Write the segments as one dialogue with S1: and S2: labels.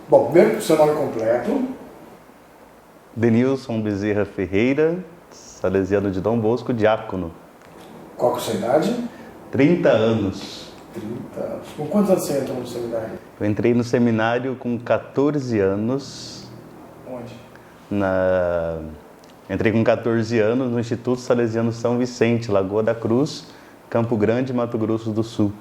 S1: Bom, primeiro, seu nome completo.
S2: Denilson Bezerra Ferreira, salesiano de Dom Bosco, diácono.
S1: Qual que é a sua idade?
S2: 30 anos.
S1: 30 anos. Com quantos anos você entrou no seminário?
S2: Eu entrei no seminário com 14 anos.
S1: Onde?
S2: Entrei com 14 anos no Instituto Salesiano São Vicente, Lagoa da Cruz, Campo Grande, Mato Grosso do Sul.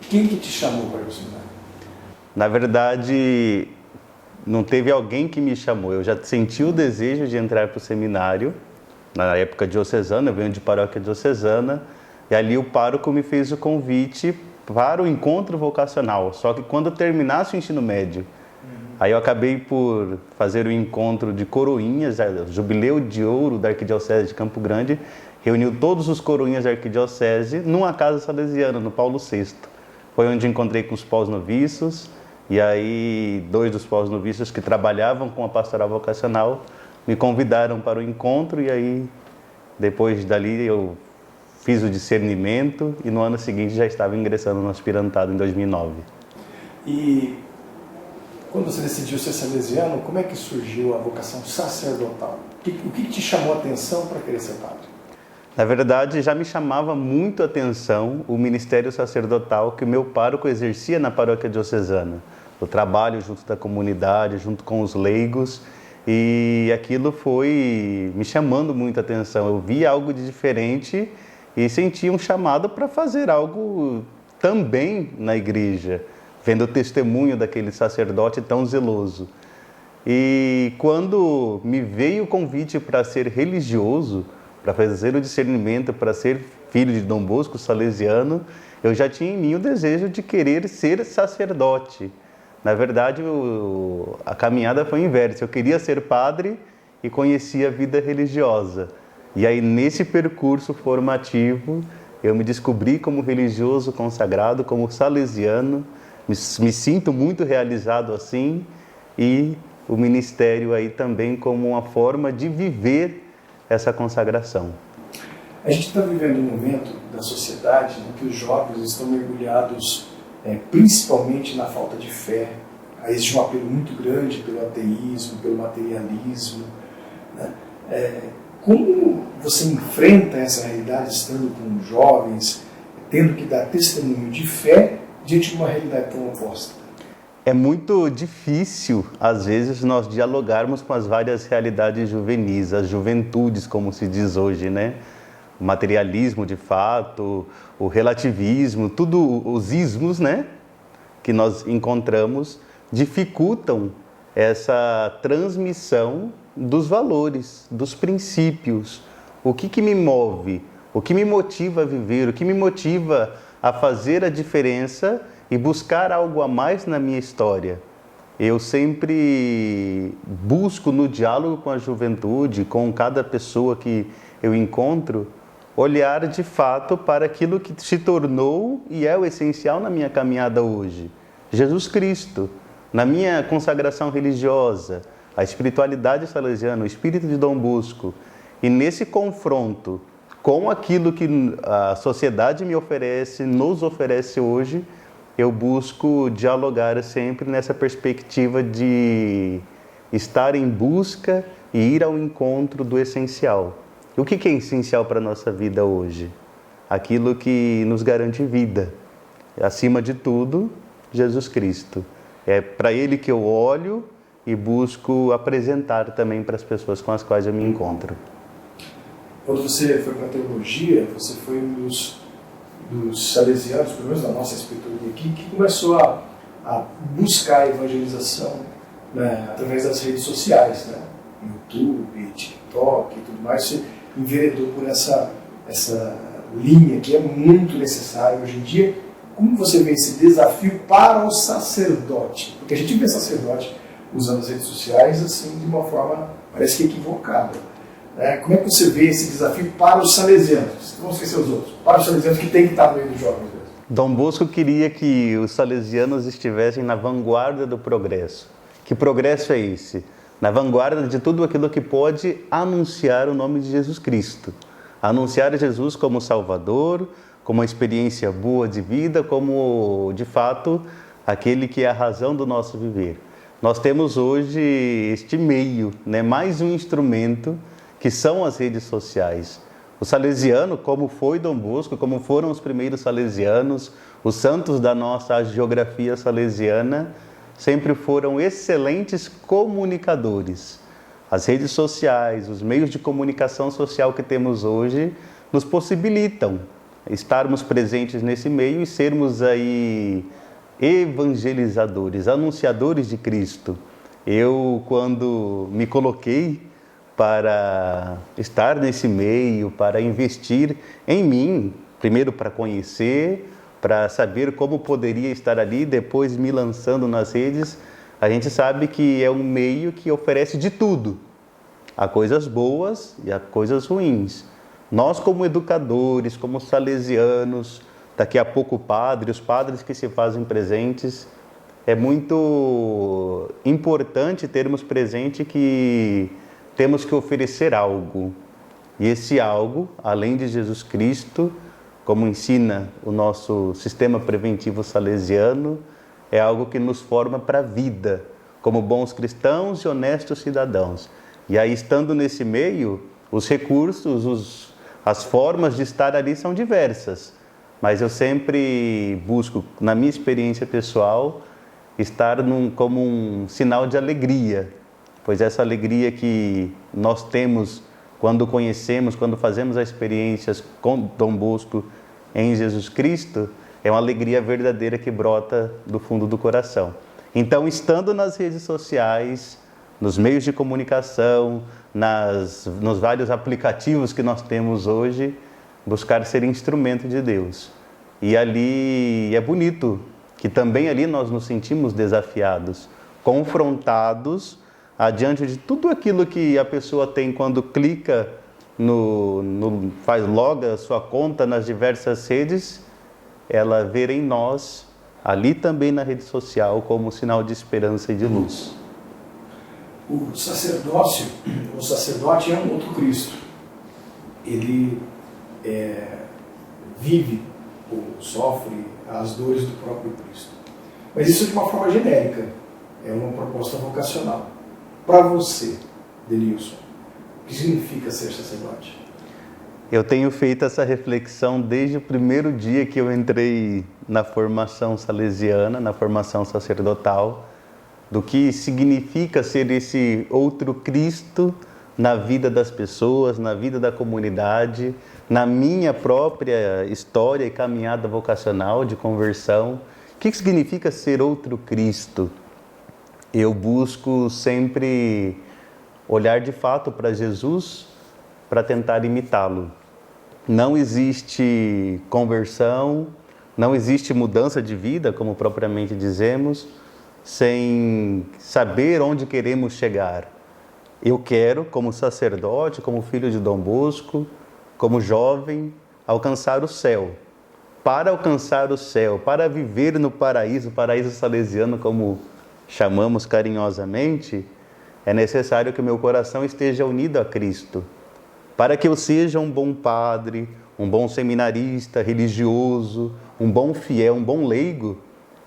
S1: Quem que te chamou para o seminário?
S2: Na verdade, não teve alguém que me chamou. Eu já senti o desejo de entrar para o seminário, na época diocesana, eu venho de paróquia diocesana, e ali o pároco me fez o convite para o encontro vocacional, só que quando eu terminasse o ensino médio. Aí eu acabei por fazer o encontro de coroinhas, o Jubileu de Ouro da Arquidiocese de Campo Grande, reuniu todos os coroinhas da Arquidiocese numa casa salesiana, no Paulo VI. Foi onde encontrei com os pós-noviços, e aí 2 dos pós-noviços que trabalhavam com a pastoral vocacional me convidaram para o encontro, e aí depois dali eu fiz o discernimento e no ano seguinte já estava ingressando no aspirantado em 2009.
S1: E quando você decidiu ser salesiano, como é que surgiu a vocação sacerdotal? O que te chamou a atenção para querer ser padre?
S2: Na verdade, já me chamava muito a atenção o ministério sacerdotal que o meu pároco exercia na paróquia diocesana. O trabalho junto da comunidade, junto com os leigos, e aquilo foi me chamando muito a atenção. Eu vi algo de diferente e senti um chamado para fazer algo também na igreja, vendo o testemunho daquele sacerdote tão zeloso. E quando me veio o convite para ser religioso, para fazer o discernimento, para ser filho de Dom Bosco, salesiano, eu já tinha em mim o desejo de querer ser sacerdote. Na verdade, a caminhada foi inversa. Eu queria ser padre e conhecia a vida religiosa. E aí, nesse percurso formativo, eu me descobri como religioso consagrado, como salesiano. Me sinto muito realizado assim, e o ministério aí também como uma forma de viver essa consagração.
S1: A gente está vivendo um momento da sociedade em que os jovens estão mergulhados principalmente na falta de fé. Existe um apelo muito grande pelo ateísmo, pelo materialismo, né? Como você enfrenta essa realidade estando com jovens, tendo que dar testemunho de fé diante de uma realidade tão oposta?
S2: É muito difícil, às vezes, nós dialogarmos com as várias realidades juvenis, as juventudes, como se diz hoje, né? O materialismo, de fato, o relativismo, tudo os ismos, né? Que nós encontramos, dificultam essa transmissão dos valores, dos princípios. O que me move? O que me motiva a viver? O que me motiva a fazer a diferença e buscar algo a mais na minha história? Eu sempre busco no diálogo com a juventude, com cada pessoa que eu encontro, olhar de fato para aquilo que se tornou e é o essencial na minha caminhada hoje. Jesus Cristo, na minha consagração religiosa, a espiritualidade salesiana, o espírito de Dom Bosco. E nesse confronto com aquilo que a sociedade me oferece, nos oferece hoje, eu busco dialogar sempre nessa perspectiva de estar em busca e ir ao encontro do essencial. O que é essencial para a nossa vida hoje? Aquilo que nos garante vida. Acima de tudo, Jesus Cristo. É para Ele que eu olho e busco apresentar também para as pessoas com as quais eu me encontro.
S1: Quando você foi para a teologia, você foi um dos salesianos, pelo menos da nossa espiritualidade aqui, que começou a buscar a evangelização, né, através das redes sociais, né? YouTube, TikTok e tudo mais. Você enveredou por essa linha que é muito necessária hoje em dia. Como você vê esse desafio para o sacerdote? Porque a gente vê sacerdote usando as redes sociais assim de uma forma, parece que equivocada. Como é que você vê esse desafio para os salesianos? Vamos esquecer os outros. Para os salesianos que tem que estar no meio dos jovens mesmo.
S2: Dom Bosco queria que os salesianos estivessem na vanguarda do progresso. Que progresso é esse? Na vanguarda de tudo aquilo que pode anunciar o nome de Jesus Cristo. Anunciar Jesus como Salvador, como uma experiência boa de vida, como, de fato, aquele que é a razão do nosso viver. Nós temos hoje este meio, né? Mais um instrumento, que são as redes sociais. O salesiano, como foi Dom Bosco, como foram os primeiros salesianos, os santos da nossa geografia salesiana, sempre foram excelentes comunicadores. As redes sociais, os meios de comunicação social que temos hoje, nos possibilitam estarmos presentes nesse meio e sermos aí evangelizadores, anunciadores de Cristo. Eu, quando me coloquei para estar nesse meio, para investir em mim, primeiro para conhecer, para saber como poderia estar ali, depois me lançando nas redes, a gente sabe que é um meio que oferece de tudo. Há coisas boas e há coisas ruins. Nós, como educadores, como salesianos, daqui a pouco os padres que se fazem presentes, é muito importante termos presente que temos que oferecer algo. E esse algo, além de Jesus Cristo, como ensina o nosso sistema preventivo salesiano, é algo que nos forma para a vida, como bons cristãos e honestos cidadãos. E aí, estando nesse meio, os recursos, as formas de estar ali são diversas. Mas eu sempre busco, na minha experiência pessoal, estar como um sinal de alegria, pois essa alegria que nós temos quando conhecemos, quando fazemos as experiências com Dom Bosco em Jesus Cristo, é uma alegria verdadeira que brota do fundo do coração. Então, estando nas redes sociais, nos meios de comunicação, nos vários aplicativos que nós temos hoje, buscar ser instrumento de Deus. E ali é bonito que também ali nós nos sentimos desafiados, confrontados adiante de tudo aquilo que a pessoa tem quando clica loga a sua conta nas diversas redes, ela vê em nós, ali também na rede social, como sinal de esperança e de luz.
S1: O sacerdote é um outro Cristo. Ele vive ou sofre as dores do próprio Cristo. Mas isso de uma forma genérica, é uma proposta vocacional. Para você, Denilson, o que significa ser sacerdote?
S2: Eu tenho feito essa reflexão desde o primeiro dia que eu entrei na formação salesiana, na formação sacerdotal, do que significa ser esse outro Cristo na vida das pessoas, na vida da comunidade, na minha própria história e caminhada vocacional de conversão. O que significa ser outro Cristo? Eu busco sempre olhar de fato para Jesus para tentar imitá-lo. Não existe conversão, não existe mudança de vida, como propriamente dizemos, sem saber onde queremos chegar. Eu quero, como sacerdote, como filho de Dom Bosco, como jovem, alcançar o céu. Para alcançar o céu, para viver no paraíso salesiano, como chamamos carinhosamente, é necessário que o meu coração esteja unido a Cristo. Para que eu seja um bom padre, um bom seminarista, religioso, um bom fiel, um bom leigo,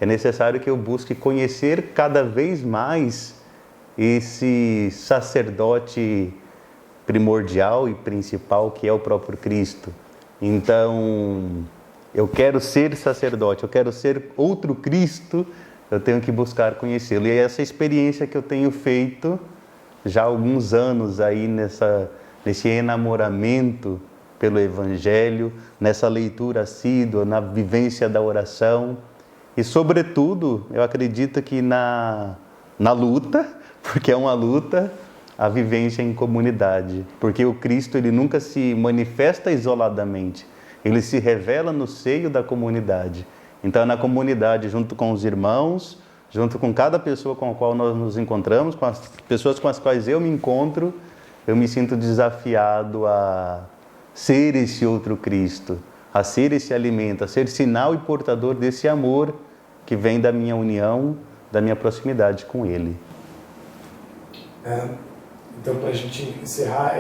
S2: é necessário que eu busque conhecer cada vez mais esse sacerdote primordial e principal que é o próprio Cristo. Então, eu quero ser sacerdote, eu quero ser outro Cristo, eu tenho que buscar conhecê-lo. E é essa experiência que eu tenho feito já há alguns anos aí nesse enamoramento pelo Evangelho, nessa leitura assídua, na vivência da oração e, sobretudo, eu acredito que na luta, porque é uma luta, a vivência em comunidade, porque o Cristo ele nunca se manifesta isoladamente, ele se revela no seio da comunidade. Então, na comunidade, junto com os irmãos, junto com cada pessoa com a qual nós nos encontramos, com as pessoas com as quais eu me encontro, eu me sinto desafiado a ser esse outro Cristo, a ser esse alimento, a ser sinal e portador desse amor que vem da minha união, da minha proximidade com Ele.
S1: Então, para a gente encerrar,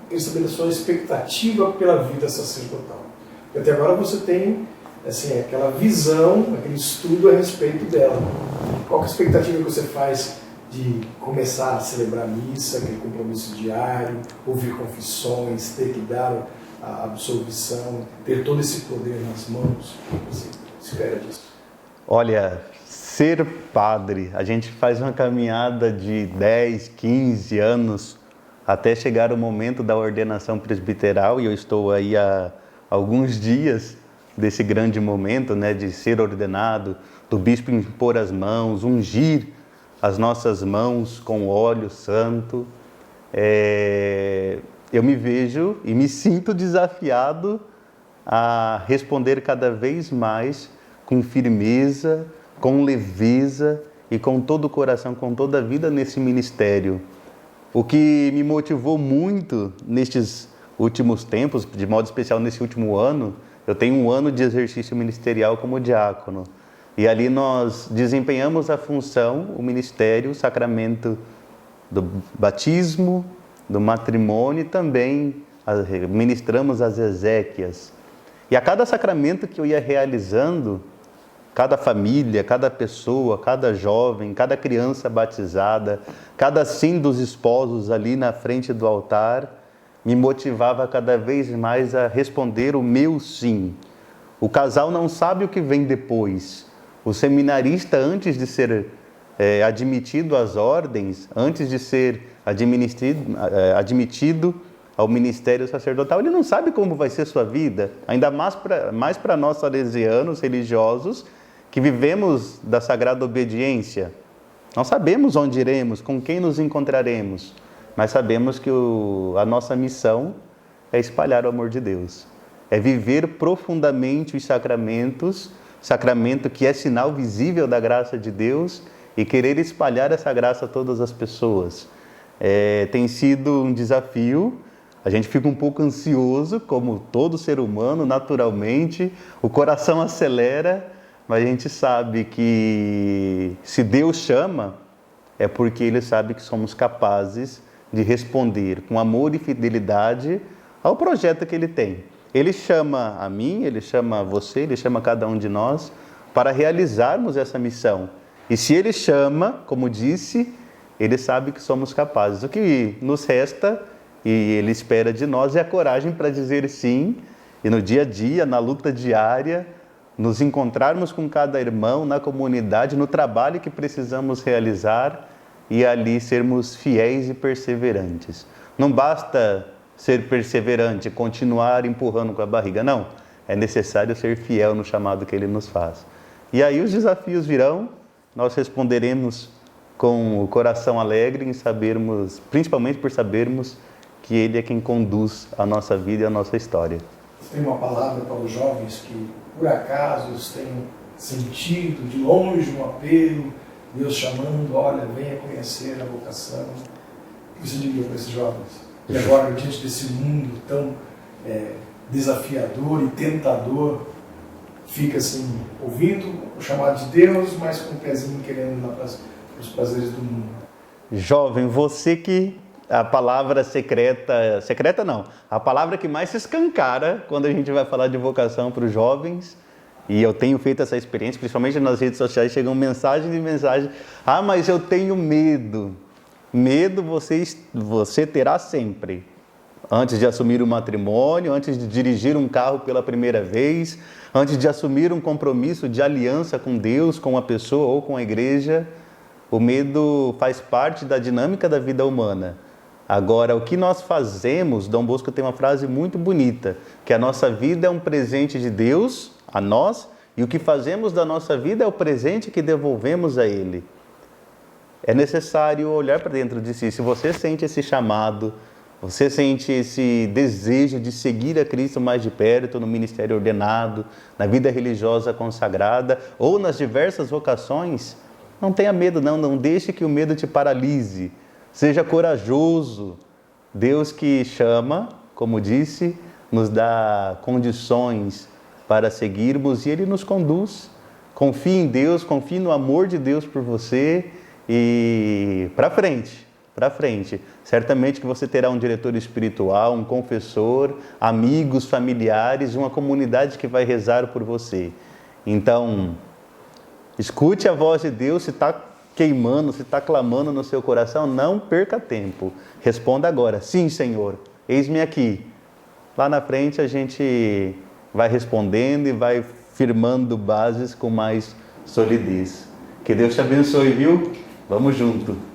S1: queria saber a sua expectativa pela vida sacerdotal. Porque até agora você tem assim, aquela visão, aquele estudo a respeito dela. Qual que é a expectativa que você faz de começar a celebrar a missa, aquele compromisso diário, ouvir confissões, ter que dar a absolvição, ter todo esse poder nas mãos? O que você espera disso?
S2: Olha, ser padre, a gente faz uma caminhada de 10, 15 anos até chegar o momento da ordenação presbiteral, e eu estou aí há alguns dias desse grande momento, né, de ser ordenado, do bispo impor as mãos, ungir as nossas mãos com óleo santo. Eu me vejo e me sinto desafiado a responder cada vez mais com firmeza, com leveza e com todo o coração, com toda a vida nesse ministério. O que me motivou muito nestes últimos tempos, de modo especial nesse último ano, eu tenho um ano de exercício ministerial como diácono. E ali nós desempenhamos a função, o ministério, o sacramento do batismo, do matrimônio e também ministramos as exéquias. E a cada sacramento que eu ia realizando, cada família, cada pessoa, cada jovem, cada criança batizada, cada sim dos esposos ali na frente do altar, me motivava cada vez mais a responder o meu sim. O casal não sabe o que vem depois. O seminarista, antes de ser admitido às ordens, antes de ser admitido ao ministério sacerdotal, ele não sabe como vai ser sua vida, ainda mais para nós salesianos, religiosos, que vivemos da sagrada obediência. Não sabemos onde iremos, com quem nos encontraremos, mas sabemos que a nossa missão é espalhar o amor de Deus, é viver profundamente os sacramentos, sacramento que é sinal visível da graça de Deus, e querer espalhar essa graça a todas as pessoas. Tem sido um desafio, a gente fica um pouco ansioso, como todo ser humano, naturalmente, o coração acelera, mas a gente sabe que se Deus chama, é porque Ele sabe que somos capazes de responder com amor e fidelidade ao projeto que Ele tem. Ele chama a mim, Ele chama a você, Ele chama cada um de nós para realizarmos essa missão. E se Ele chama, como disse, Ele sabe que somos capazes. O que nos resta e Ele espera de nós é a coragem para dizer sim, e no dia a dia, na luta diária, nos encontrarmos com cada irmão na comunidade, no trabalho que precisamos realizar e ali sermos fiéis e perseverantes. Não basta ser perseverante, continuar empurrando com a barriga, não. É necessário ser fiel no chamado que Ele nos faz. E aí os desafios virão, nós responderemos com o coração alegre em sabermos, principalmente por sabermos que Ele é quem conduz a nossa vida e a nossa história.
S1: Tem uma palavra para os jovens que, por acaso, eles tenham sentido de longe um apelo, Deus chamando, olha, venha conhecer a vocação. O que você diria para esses jovens? E agora, diante desse mundo tão desafiador e tentador, fica assim, ouvindo o chamado de Deus, mas com o pezinho querendo ir lá para os prazeres do mundo.
S2: Jovem, você que a palavra secreta não, a palavra que mais se escancara quando a gente vai falar de vocação para os jovens, e eu tenho feito essa experiência, principalmente nas redes sociais, chegam mensagens e mensagens, mas eu tenho medo. Medo você terá sempre. Antes de assumir o matrimônio, antes de dirigir um carro pela primeira vez, antes de assumir um compromisso de aliança com Deus, com a pessoa ou com a igreja, o medo faz parte da dinâmica da vida humana. Agora, o que nós fazemos, Dom Bosco tem uma frase muito bonita, que a nossa vida é um presente de Deus a nós, e o que fazemos da nossa vida é o presente que devolvemos a Ele. É necessário olhar para dentro de si. Se você sente esse chamado, você sente esse desejo de seguir a Cristo mais de perto, no ministério ordenado, na vida religiosa consagrada, ou nas diversas vocações, não tenha medo, não deixe que o medo te paralise. Seja corajoso. Deus que chama, como disse, nos dá condições para seguirmos e Ele nos conduz. Confie em Deus, confie no amor de Deus por você e para frente, para frente. Certamente que você terá um diretor espiritual, um confessor, amigos, familiares, uma comunidade que vai rezar por você. Então, escute a voz de Deus. Se está queimando, se está clamando no seu coração, não perca tempo. Responda agora: sim, Senhor, eis-me aqui. Lá na frente a gente vai respondendo e vai firmando bases com mais solidez. Que Deus te abençoe, viu? Vamos junto.